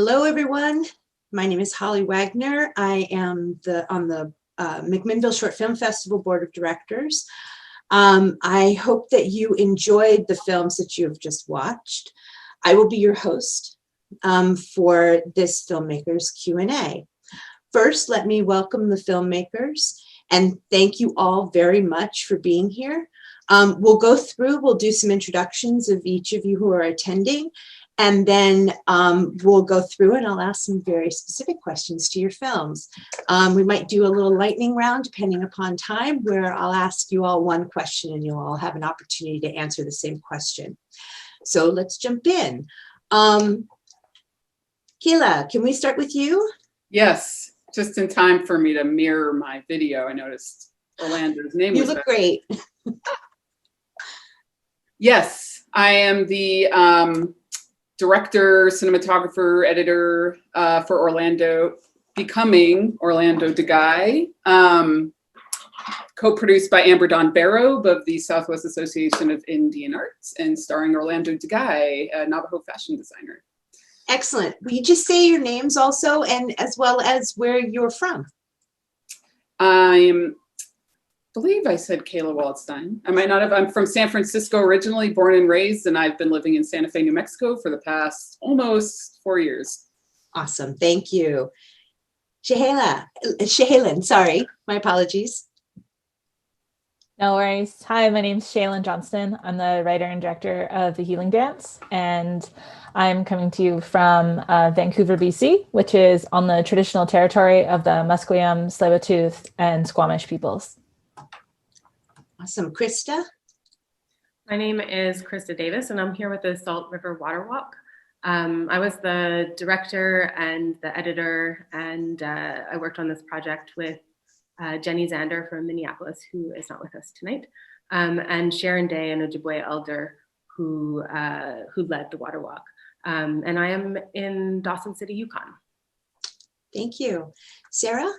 Hello, everyone. My name is Holli Wagner. I am on the McMinnville Short Film Festival Board of Directors. I hope that you enjoyed the films that you have just watched. I will be your host for this Filmmakers Q&A. First, let me welcome the filmmakers and thank you all very much for being here. We'll do some introductions of each of you who are attending, and then we'll go through and I'll ask some very specific questions to your films. We might do a little lightning round depending upon time, where I'll ask you all one question and you'll all have an opportunity to answer the same question. So let's jump in. Kaela, can we start with you? Yes, just in time for me to mirror my video. I noticed Orlando's name. You look great. Yes, I am the director, cinematographer, editor for Orlando, becoming Orlando DUGI, co-produced by Amber Dawn Barrow of the Southwest Association of Indian Arts, and starring Orlando DUGI, a Navajo fashion designer. Excellent. Will you just say your names also, and as well as where you're from? I believe I said Kaela Waldstein. I might not have. I'm from San Francisco originally, born and raised, and I've been living in Santa Fe, New Mexico for the past almost 4 years. Awesome. Thank you. Shaelyn, sorry, my apologies. No worries. Hi, my name's Shaelyn Johnston. I'm the writer and director of The Healing Dance, and I'm coming to you from Vancouver, BC, which is on the traditional territory of the Musqueam, Tsleil-Waututh, and Squamish peoples. Awesome. Krista? My name is Krista Davis, and I'm here with the Salt River Water Walk. I was the director and the editor, and I worked on this project with Jenny Zander from Minneapolis, who is not with us tonight, and Sharon Day, an Ojibwe elder who led the water walk. And I am in Dawson City, Yukon. Thank you. Sara?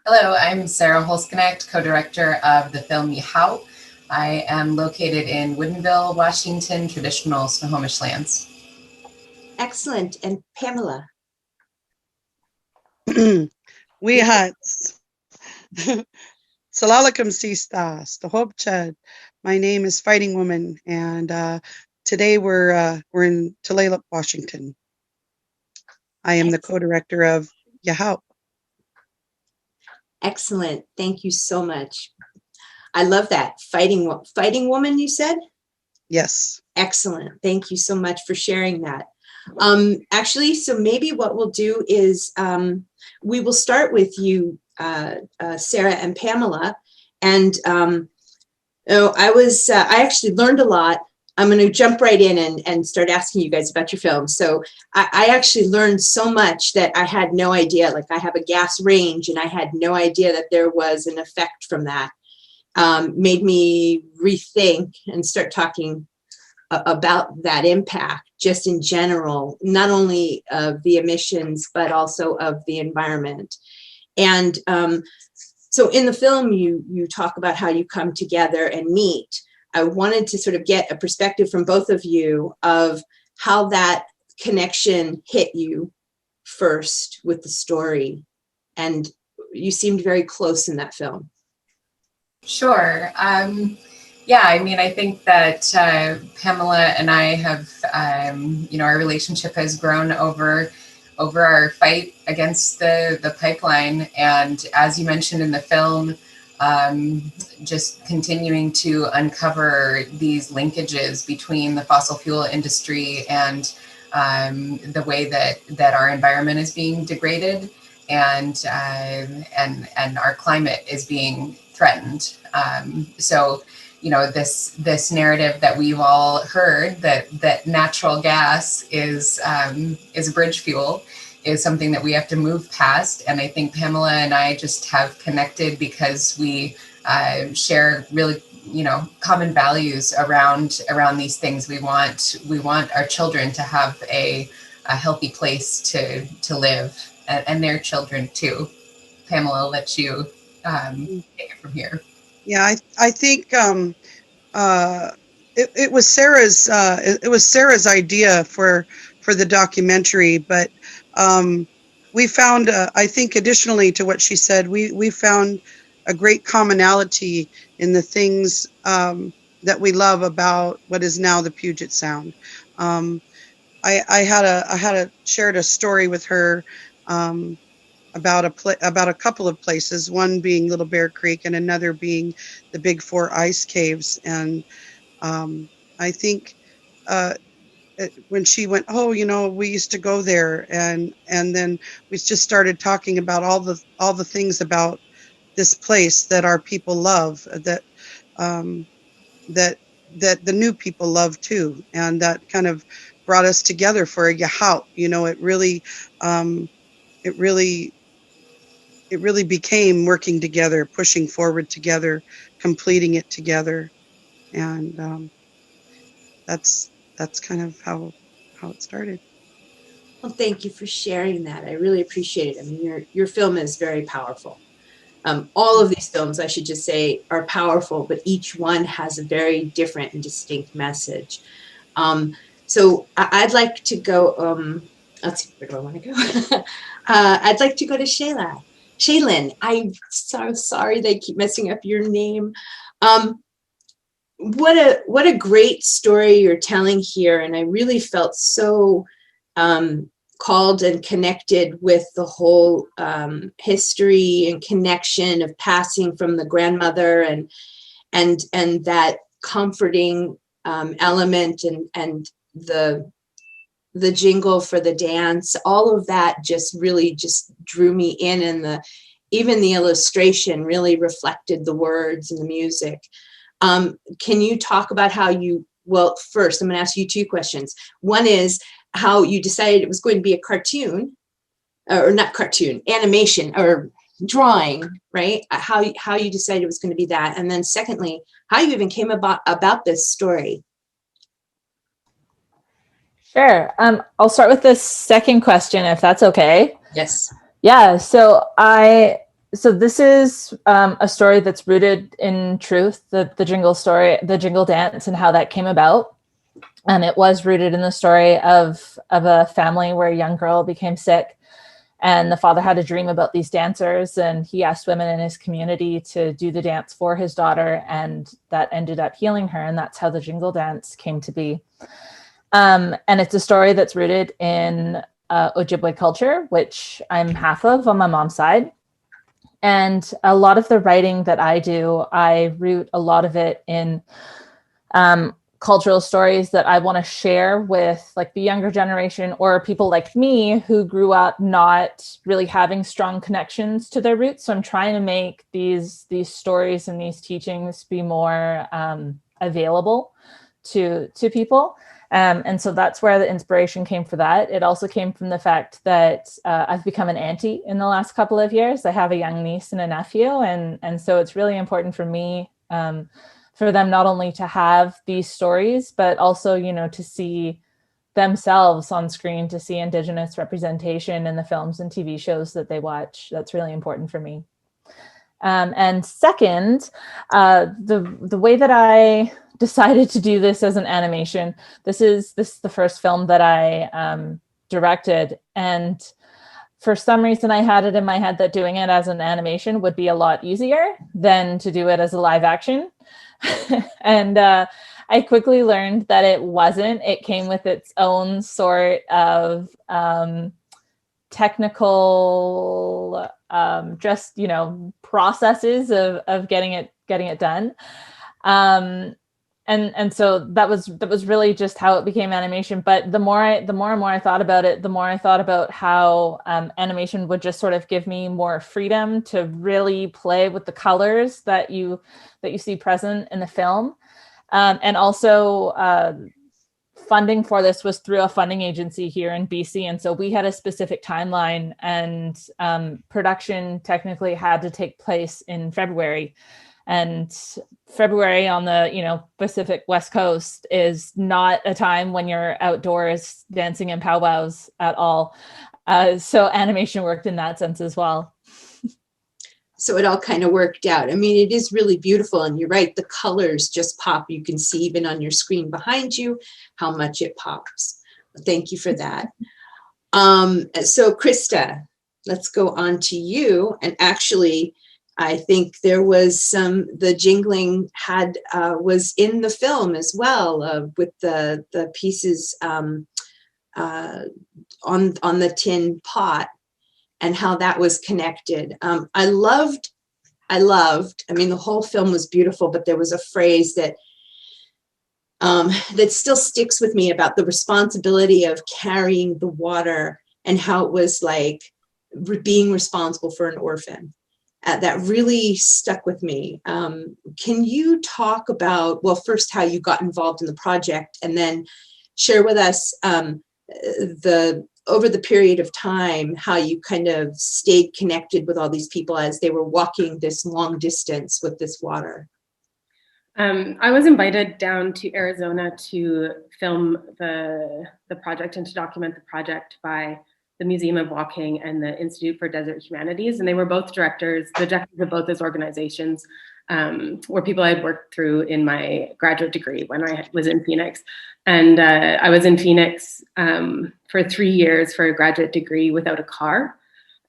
Hello, I'm Sara Holsconek, co-director of the film Yehow. I am located in Woodinville, Washington, traditional Snohomish lands. Excellent. And Pamela? We hats. Chelalakem sistas, the hope chad. My name is Fighting Woman, and today we're in Tulalip, Washington. I am the co-director of Yehow. Excellent. Thank you so much. I love that. Fighting Woman, you said? Yes. Excellent. Thank you so much for sharing that. Actually, so maybe what we'll do is we will start with you, Sara and Pamela. And I actually learned a lot. I'm going to jump right in and start asking you guys about your film. So I actually learned so much that I had no idea. Like, I have a gas range and I had no idea that there was an effect from that. Made me rethink and start talking about that impact just in general, not only of the emissions, but also of the environment. And so in the film, you talk about how you come together and meet. I wanted to sort of get a perspective from both of you of how that connection hit you first with the story. And you seemed very close in that film. Sure. Yeah, I mean, I think that Pamela and I have, our relationship has grown over our fight against the pipeline. And as you mentioned in the film, just continuing to uncover these linkages between the fossil fuel industry and the way that our environment is being degraded and our climate is being threatened. So, this narrative that we've all heard that natural gas is a bridge fuel is something that we have to move past. And I think Pamela and I just have connected because we share really, common values around these things. We want our children to have a healthy place to live, and their children too. Pamela, I'll let you take it from here. Yeah, I think it was Sarah's idea for for the documentary. But we found, I think, additionally to what she said, we found a great commonality in the things that we love about what is now the Puget Sound. I had shared a story with her about a couple of places, one being Little Bear Creek and another being the Big Four ice caves. And I think when she went, oh, we used to go there, and then we just started talking about all the things about this place that our people love, that the new people love too, and that kind of brought us together for a Yehow. It really became working together, pushing forward together, completing it together, and that's kind of how it started. Well, thank you for sharing that. I really appreciate it. I mean, your film is very powerful. All of these films, I should just say, are powerful, but each one has a very different and distinct message. So I'd like to go, let's see, where do I want to go? I'd like to go to Shaelyn. I'm so sorry they keep messing up your name. What a great story you're telling here. And I really felt so called and connected with the whole history and connection of passing from the grandmother and that comforting element and the jingle for the dance. All of that just really just drew me in, and even the illustration really reflected the words and the music. Can you talk about how well, first, I'm going to ask you two questions. One is how you decided it was going to be a cartoon, or not cartoon, animation or drawing, right? How you decided it was going to be that. And then secondly, how you even came about this story. Sure. I'll start with the second question, if that's okay. Yes. Yeah. So this is a story that's rooted in truth, the jingle story, the jingle dance, and how that came about. And it was rooted in the story of a family where a young girl became sick, and the father had a dream about these dancers, and he asked women in his community to do the dance for his daughter, and that ended up healing her. And that's how the jingle dance came to be. And it's a story that's rooted in Ojibwe culture, which I'm half of on my mom's side. And a lot of the writing that I do, I root a lot of it in cultural stories that I want to share with like the younger generation, or people like me who grew up not really having strong connections to their roots. So I'm trying to make these stories and these teachings be more available to people. And so that's where the inspiration came for that. It also came from the fact that I've become an auntie in the last couple of years. I have a young niece and a nephew. And so it's really important for me for them not only to have these stories, but also, to see themselves on screen, to see Indigenous representation in the films and TV shows that they watch. That's really important for me. And second, the way that I decided to do this as an animation, this is the first film that I directed. And for some reason, I had it in my head that doing it as an animation would be a lot easier than to do it as a live action. And I quickly learned that it wasn't. It came with its own sort of technical processes of getting it done. And so that was really just how it became animation. But the more and more I thought about it, the more I thought about how animation would just sort of give me more freedom to really play with the colors that you see present in the film. And also funding for this was through a funding agency here in BC. And so we had a specific timeline, and production technically had to take place in February. And February on the Pacific West Coast is not a time when you're outdoors dancing in powwows at all. So animation worked in that sense as well. So it all kind of worked out. I mean, it is really beautiful, and you're right, the colors just pop. You can see even on your screen behind you how much it pops. Thank you for that. So Krista, let's go on to you. And actually, I think there was the jingling was in the film as well, with the pieces on the tin pot and how that was connected. I mean, the whole film was beautiful, but there was a phrase that still sticks with me about the responsibility of carrying the water and how it was like being responsible for an orphan. That really stuck with me. Can you talk about, well, first how you got involved in the project, and then share with us over the period of time, how you kind of stayed connected with all these people as they were walking this long distance with this water? I was invited down to Arizona to film the project and to document the project by the Museum of Walking and the Institute for Desert Humanities. And they were both directors. The directors of both those organizations were people I'd worked through in my graduate degree when I was in Phoenix. And I was in Phoenix for 3 years for a graduate degree without a car.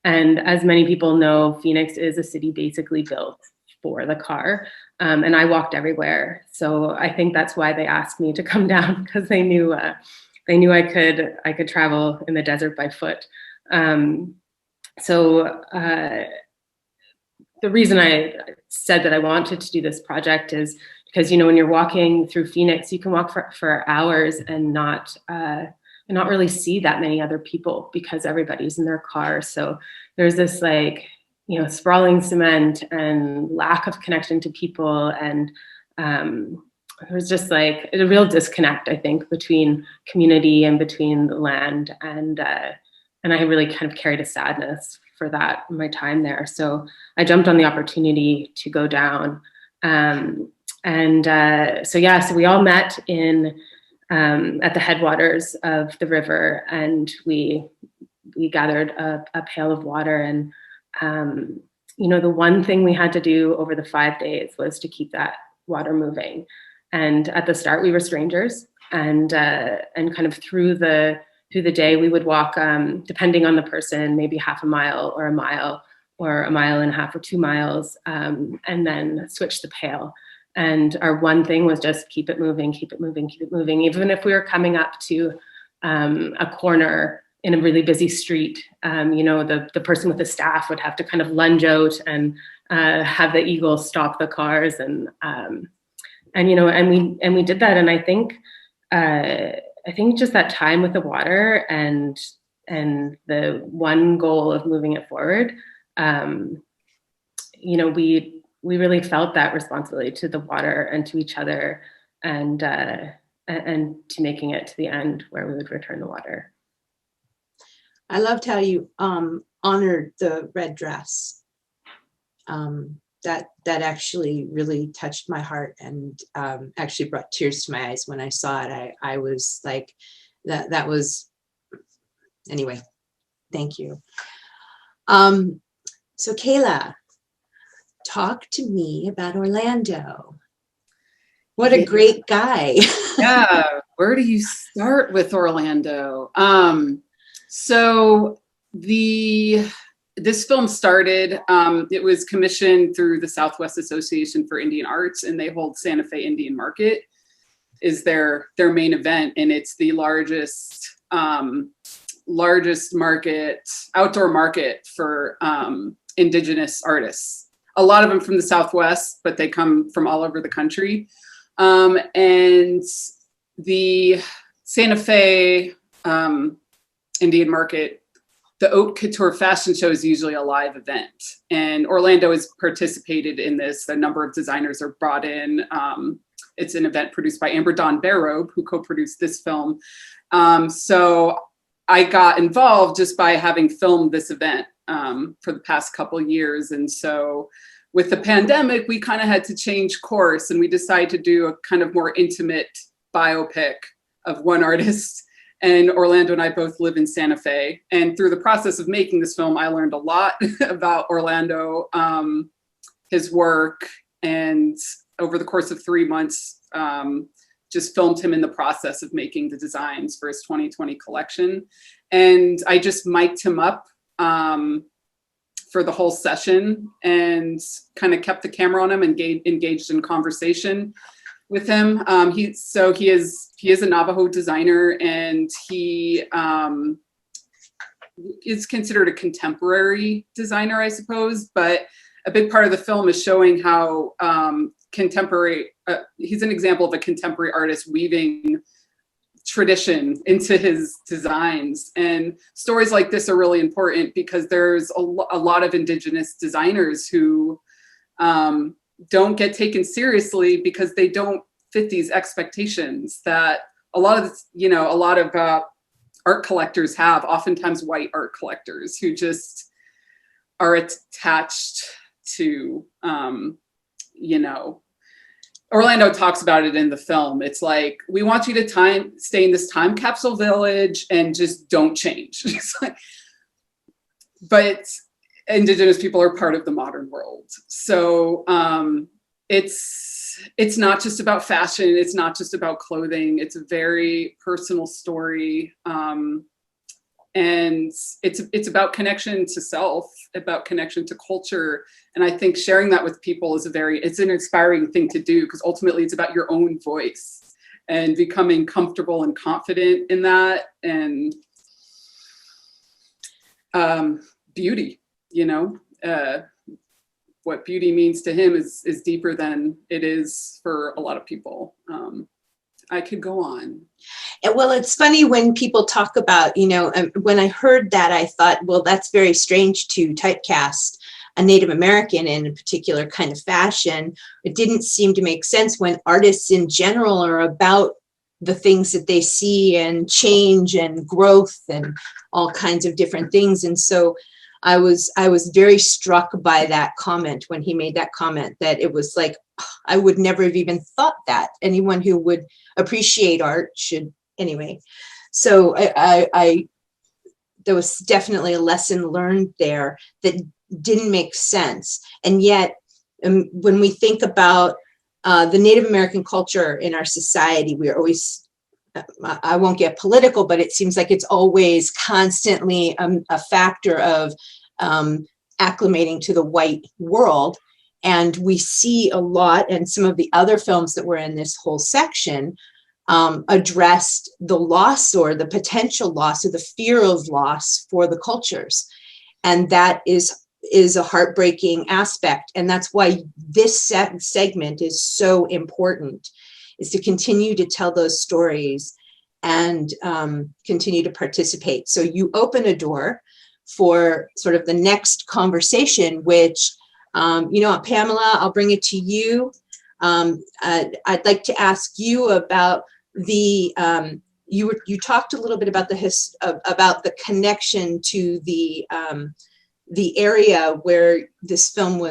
And as many people know, Phoenix is a city basically built for the car. And I walked everywhere. So I think that's why they asked me to come down, because they knew I could travel in the desert by foot. So the reason I said that I wanted to do this project is because, you know, when you're walking through Phoenix, you can walk for hours and not really see that many other people because everybody's in their car. So there's this, like, you know, sprawling cement and lack of connection to people. And there was just like a real disconnect, I think, between community and between the land. And I really kind of carried a sadness for that in my time there. So I jumped on the opportunity to go down. So we all met at the headwaters of the river, and we gathered a pail of water. And you know, the one thing we had to do over the 5 days was to keep that water moving. And at the start, we were strangers, and kind of through the day, we would walk, depending on the person, maybe half a mile or a mile and a half or 2 miles, and then switch the pail. And our one thing was just keep it moving, keep it moving, keep it moving. Even if we were coming up to a corner in a really busy street, you know, the person with the staff would have to kind of lunge out and have the eagle stop the cars, and you know, and we did that. And I think just that time with the water and the one goal of moving it forward, you know, we really felt that responsibility to the water and to each other, and to making it to the end where we would return the water. I loved how you honored the red dress. That actually really touched my heart, and actually brought tears to my eyes when I saw it. I was like, that was, anyway, thank you. So Kaela, talk to me about Orlando. What a great guy. Yeah, where do you start with Orlando? So this film started, it was commissioned through the Southwest Association for Indian Arts, and they hold Santa Fe Indian Market is their main event. And it's the largest market, outdoor market for Indigenous artists. A lot of them from the Southwest, but they come from all over the country. And the Santa Fe Indian Market, the Haute Couture fashion show is usually a live event, and Orlando has participated in this. A number of designers are brought in. It's an event produced by Amber Dawn Barobe, who co-produced this film. So I got involved just by having filmed this event for the past couple years. And so with the pandemic, we kind of had to change course, and we decided to do a kind of more intimate biopic of one artist. And Orlando and I both live in Santa Fe. And through the process of making this film, I learned a lot about Orlando, his work. And over the course of 3 months, just filmed him in the process of making the designs for his 2020 collection. And I just mic'd him up for the whole session and kind of kept the camera on him and engaged in conversation with him. He is a Navajo designer, and he is considered a contemporary designer, I suppose. But a big part of the film is showing how contemporary, he's an example of a contemporary artist weaving tradition into his designs. And stories like this are really important because there's a lot of Indigenous designers who don't get taken seriously because they don't fit these expectations that a lot of art collectors have, oftentimes white art collectors who just are attached to, Orlando talks about it in the film. It's like, we want you to stay in this time capsule village and just don't change. But Indigenous people are part of the modern world. So it's not just about fashion. It's not just about clothing. It's a very personal story. And it's about connection to self, about connection to culture. And I think sharing that with people is it's an inspiring thing to do, because ultimately it's about your own voice and becoming comfortable and confident in that. And beauty, what beauty means to him is deeper than it is for a lot of people. I could go on. Well, it's funny when people talk about, when I heard that, I thought, well, that's very strange to typecast a Native American in a particular kind of fashion. It didn't seem to make sense when artists in general are about the things that they see and change and growth and all kinds of different things. And so I was very struck by that comment when he made that comment, that it was like, I would never have even thought that. Anyone who would appreciate art should, anyway. So there was definitely a lesson learned there that didn't make sense. And yet, when we think about the Native American culture in our society, we are always, I won't get political, but it seems like it's always constantly a factor of acclimating to the white world. And we see a lot, and some of the other films that were in this whole section addressed the loss or the potential loss or the fear of loss for the cultures. And that is a heartbreaking aspect. And that's why this segment is so important, is to continue to tell those stories and continue to participate. So you open a door for sort of the next conversation, which, Pamela, I'll bring it to you. I'd like to ask you about you talked a little bit about about the connection to the area where this film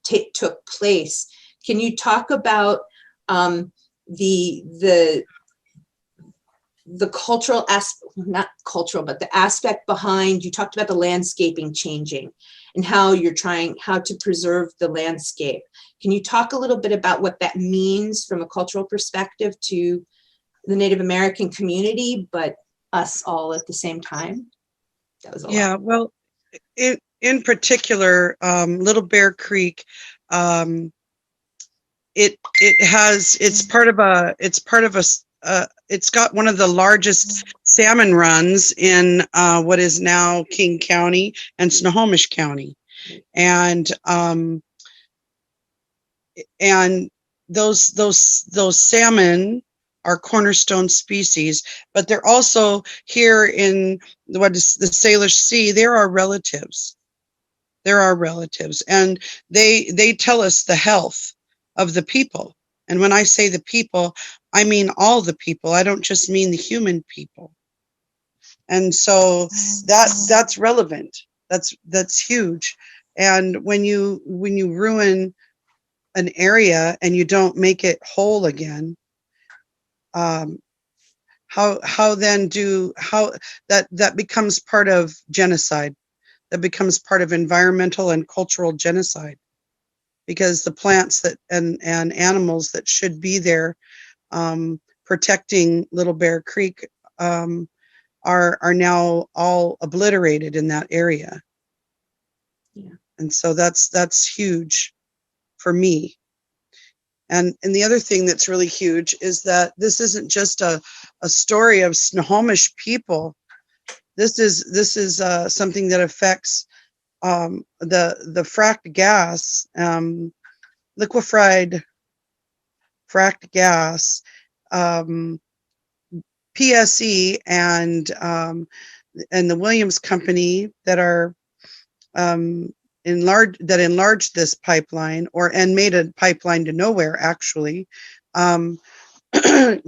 took place. Can you talk about the cultural aspect, not cultural, but the aspect behind, you talked about the landscaping changing and how to preserve the landscape. Can you talk a little bit about what that means from a cultural perspective to the Native American community, but us all at the same time? That was a lot. Well, in particular, Little Bear Creek, it's got one of the largest salmon runs in what is now King County and Snohomish County, and those salmon are cornerstone species, but they're also here in what is the Salish Sea. There are relatives, and they tell us the health of the people. And when I say the people, I mean all the people. I don't just mean the human people. And so that's relevant. That's huge. And when you ruin an area and you don't make it whole again, how that becomes part of genocide. That becomes part of environmental and cultural genocide, because the plants and animals that should be there protecting Little Bear Creek are now all obliterated in that area. Yeah. And so that's huge for me. And the other thing that's really huge is that this isn't just a story of Snohomish people. This is something that affects the fracked gas, liquefied fracked gas, PSE and the Williams Company that are enlarged this pipeline and made a pipeline to nowhere actually,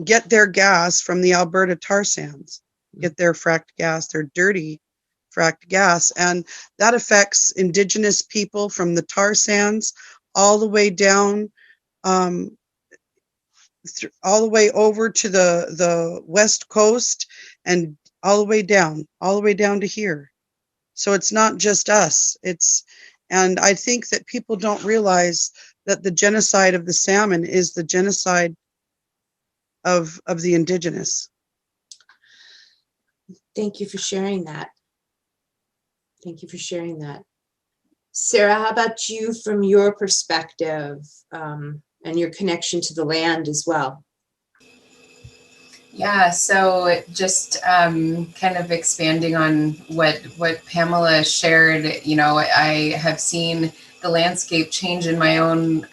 get their gas from the Alberta tar sands, get their fracked gas, their dirty fracked gas, and that affects Indigenous people from the tar sands all the way down, all the way over to the west coast and all the way down to here. So it's not just us. And I think that people don't realize that the genocide of the salmon is the genocide of the Indigenous. Thank you for sharing that. Thank you for sharing that. Sara, how about you from your perspective and your connection to the land as well? Yeah, so just kind of expanding on what Pamela shared, I have seen the landscape change in my own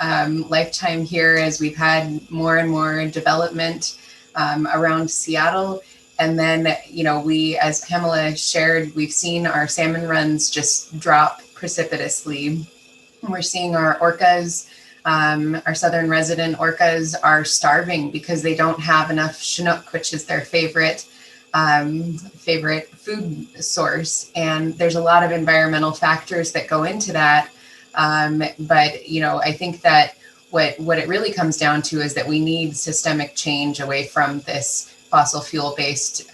lifetime here as we've had more and more development around Seattle. And then, we, as Pamela shared, we've seen our salmon runs just drop precipitously. We're seeing our orcas, our southern resident orcas are starving because they don't have enough Chinook, which is their favorite food source. And there's a lot of environmental factors that go into that. But, I think that what it really comes down to is that we need systemic change away from this fossil fuel based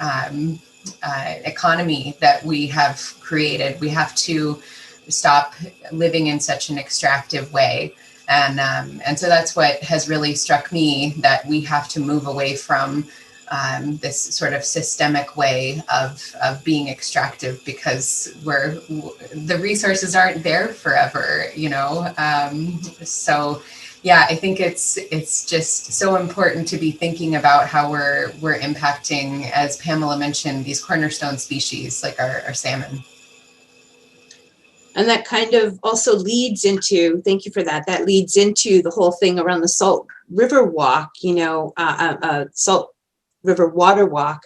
economy that we have created. We have to stop living in such an extractive way. And so that's what has really struck me, that we have to move away from this sort of systemic way of being extractive, because the resources aren't there forever, So yeah, I think it's just so important to be thinking about how we're impacting, as Pamela mentioned, these cornerstone species like our salmon. And that kind of also leads into, thank you for that, that leads into the whole thing around the Salt River Walk, Salt River Water Walk,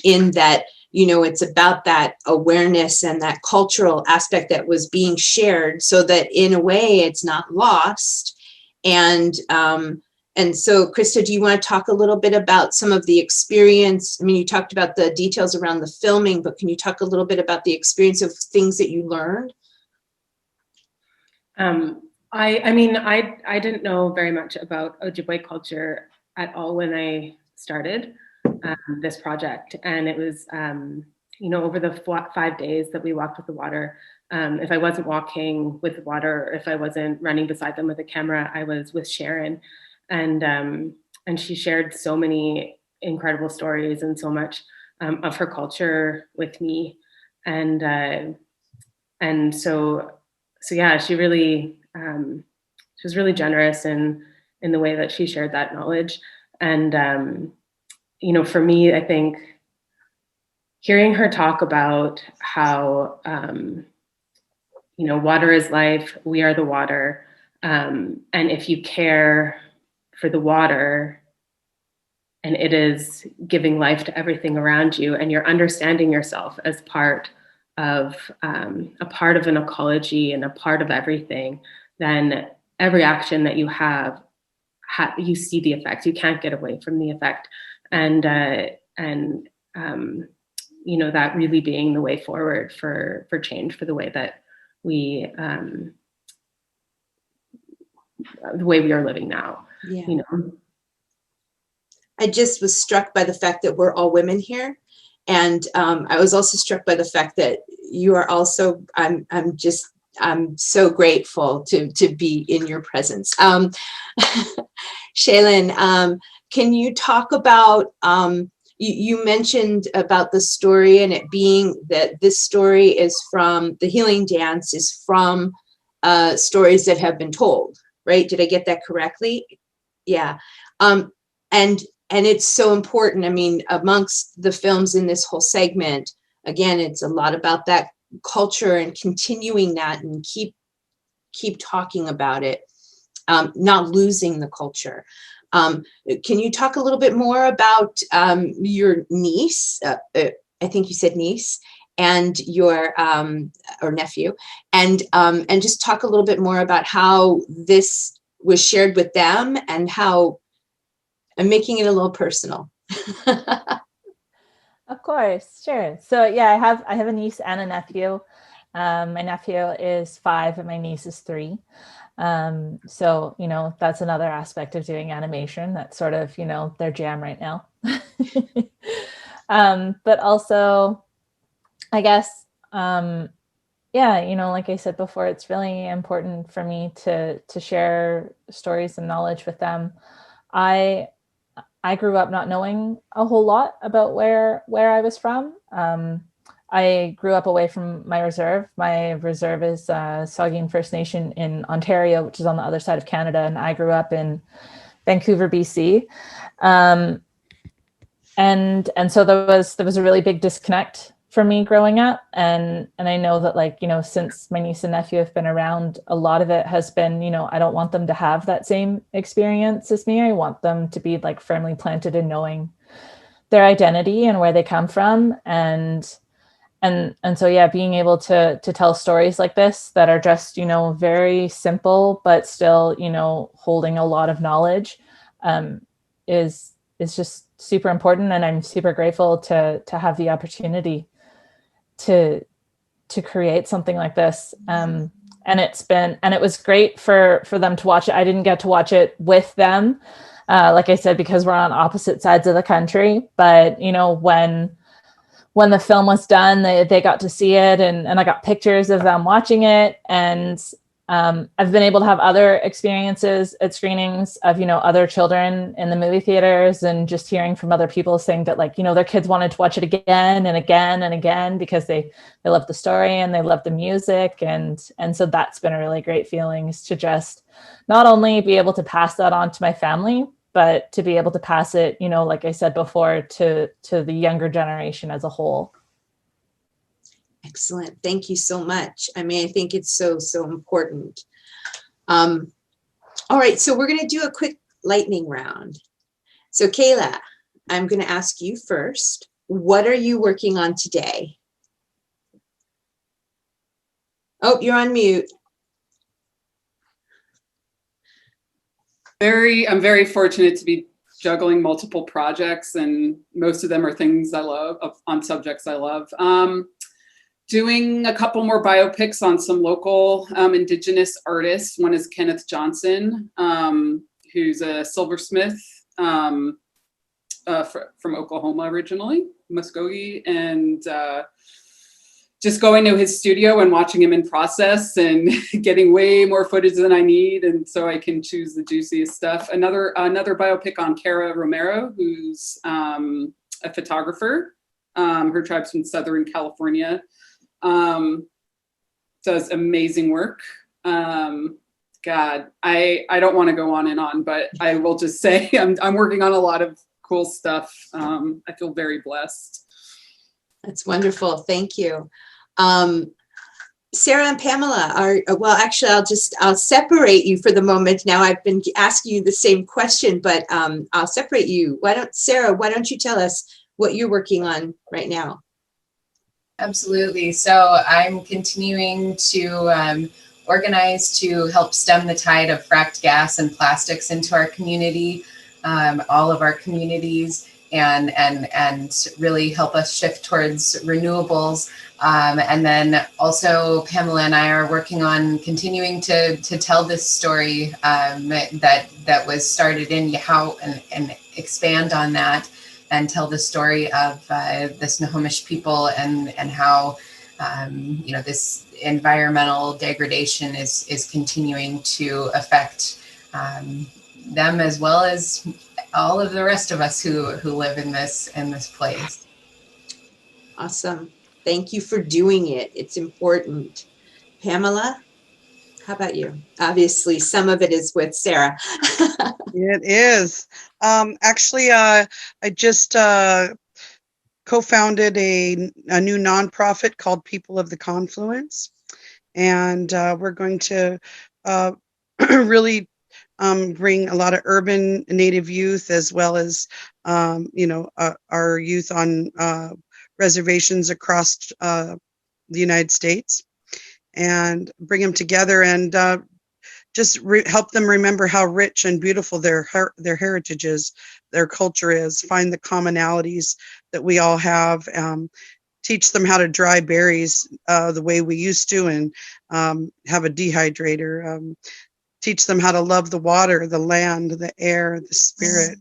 in that, it's about that awareness and that cultural aspect that was being shared, so that in a way it's not lost. And so, Krista, do you want to talk a little bit about some of the experience? I mean, you talked about the details around the filming, but can you talk a little bit about the experience of things that you learned? I didn't know very much about Ojibwe culture at all when I started this project. And it was, over the 5 days that we walked with the water, if I wasn't walking with the water, or if I wasn't running beside them with a camera, I was with Sharon. And she shared so many incredible stories and so much of her culture with me. And so yeah, she was really generous in the way that she shared that knowledge. And, for me, I think hearing her talk about how, water is life, we are the water. And if you care for the water, and it is giving life to everything around you, and you're understanding yourself as part of an ecology and a part of everything, then every action that you have, you see the effects. You can't get away from the effect. And that really being the way forward for change, for the way that we are living now. Yeah. I just was struck by the fact that we're all women here. And I was also struck by the fact that you are also, I'm just I'm so grateful to be in your presence. Shaelyn, can you talk about, you mentioned about the story and it being that this story is from, the healing dance is from stories that have been told, right? Did I get that correctly? Yeah. And it's so important. I mean, amongst the films in this whole segment, again, it's a lot about that culture and continuing that and keep talking about it, not losing the culture. Can you talk a little bit more about your niece? I think you said niece and your or nephew, and just talk a little bit more about how this was shared with them and how I'm making it a little personal. Of course, sure. So yeah, I have a niece and a nephew. My nephew is 5 and my niece is 3. So, you know, that's another aspect of doing animation. That's sort of, you know, their jam right now. But also, I guess, yeah, you know, like I said before, it's really important for me to share stories and knowledge with them. I grew up not knowing a whole lot about where I was from. I grew up away from my reserve. My reserve is Saugeen First Nation in Ontario, which is on the other side of Canada, and I grew up in Vancouver, BC. And so there was a really big disconnect for me growing up, and I know that, like, you know, since my niece and nephew have been around, a lot of it has been, you know, I don't want them to have that same experience as me. I want them to be like firmly planted in knowing their identity and where they come from, and so yeah, being able to tell stories like this that are just, you know, very simple but still, you know, holding a lot of knowledge, is just super important, and I'm super grateful to have the opportunity to create something like this. And it was great for them to watch it. I didn't get to watch it with them, like I said, because we're on opposite sides of the country. But, you know, when the film was done, they got to see it, and I got pictures of them watching it. And I've been able to have other experiences at screenings of, you know, other children in the movie theaters, and just hearing from other people saying that, like, you know, their kids wanted to watch it again and again and again because they love the story and they love the music. And so that's been a really great feeling, is to just not only be able to pass that on to my family, but to be able to pass it, you know, like I said before, to the younger generation as a whole. Excellent. Thank you so much. I mean, I think it's so important. All right, so we're going to do a quick lightning round. So Kaela, I'm going to ask you first. What are you working on today? Oh, you're on mute. I'm very fortunate to be juggling multiple projects, and most of them are things I love, on subjects I love. Doing a couple more biopics on some local Indigenous artists. One is Kenneth Johnston, who's a silversmith from Oklahoma originally, Muskogee, and just going to his studio and watching him in process and getting way more footage than I need, and so I can choose the juiciest stuff. Another biopic on Kara Romero, who's a photographer. Her tribe's from Southern California. Does amazing work. God, I don't want to go on and on, but I will just say I'm working on a lot of cool stuff. I feel very blessed. That's wonderful. Thank you. Sara and Pamela well, actually, I'll separate you for the moment. Now I've been asking you the same question, but I'll separate you. Sara, why don't you tell us what you're working on right now? Absolutely. So I'm continuing to organize to help stem the tide of fracked gas and plastics into our community, all of our communities, and really help us shift towards renewables. And then also Pamela and I are working on continuing to tell this story that was started in Yehow, and expand on that and tell the story of the Snohomish people, and how this environmental degradation is continuing to affect them as well as all of the rest of us who live in this place. Awesome. Thank you for doing it. It's important. Pamela, how about you? Obviously, some of it is with Sara. It is. Actually, I just co-founded a new nonprofit called People of the Confluence, and we're going to really bring a lot of urban Native youth as well as our youth on reservations across the United States, and bring them together and just help them remember how rich and beautiful their heritage is, their culture is, find the commonalities that we all have, teach them how to dry berries the way we used to, and have a dehydrator, teach them how to love the water, the land, the air, the spirit,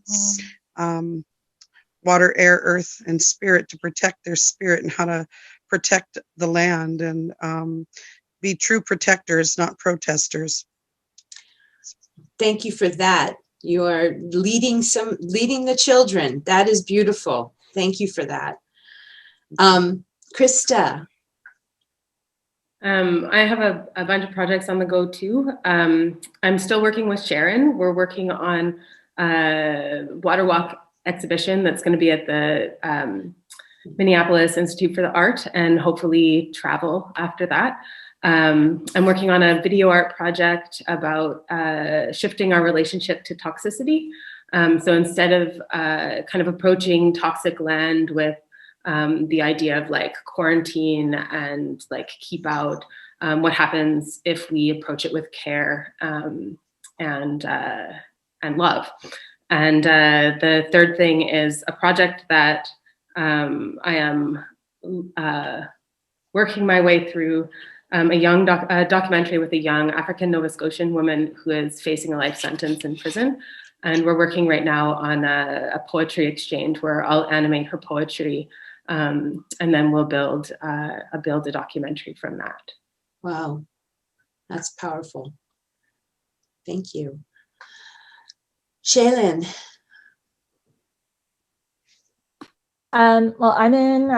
water, air, earth, and spirit, to protect their spirit and how to protect the land, and be true protectors, not protesters. Thank you for that. You are leading the children. That is beautiful. Thank you for that. Krista. I have a bunch of projects on the go too. I'm still working with Sharon. We're working on a water walk exhibition that's going to be at the Minneapolis Institute for the Art, and hopefully travel after that. I'm working on a video art project about shifting our relationship to toxicity. So instead of kind of approaching toxic land with the idea of like quarantine and like keep out, what happens if we approach it with care and love. And the third thing is a project that I am working my way through, a young documentary with a young African Nova Scotian woman who is facing a life sentence in prison. And we're working right now on a poetry exchange where I'll animate her poetry, and then we'll build a documentary from that. Wow, that's powerful. Thank you. Shaelyn. Well, I'm in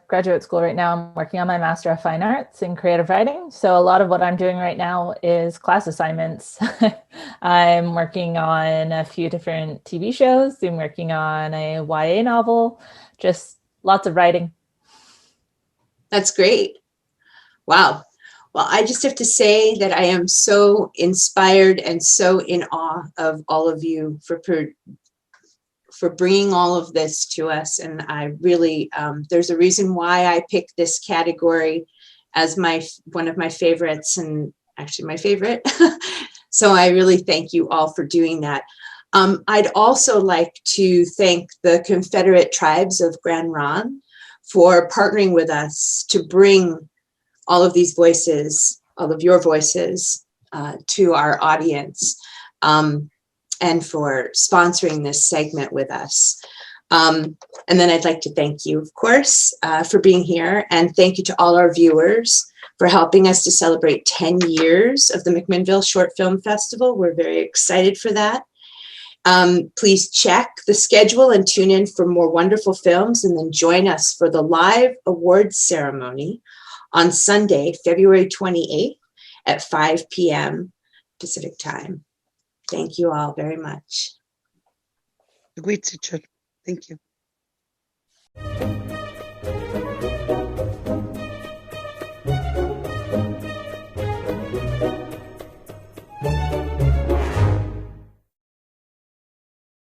graduate school right now. I'm working on my Master of Fine Arts in Creative Writing. So a lot of what I'm doing right now is class assignments. I'm working on a few different TV shows. I'm working on a YA novel, just lots of writing. That's great. Wow. Well, I just have to say that I am so inspired and so in awe of all of you for bringing all of this to us. And I really, there's a reason why I picked this category as one of my favorites, and actually my favorite. So I really thank you all for doing that. I'd also like to thank the Confederate Tribes of Grand Ronde for partnering with us to bring all of these voices, all of your voices, to our audience. And for sponsoring this segment with us. And then I'd like to thank you, of course, for being here. And thank you to all our viewers for helping us to celebrate 10 years of the McMinnville Short Film Festival. We're very excited for that. Please check the schedule and tune in for more wonderful films, and then join us for the live awards ceremony on Sunday, February 28th at 5 p.m. Pacific time. Thank you all very much. Thank you.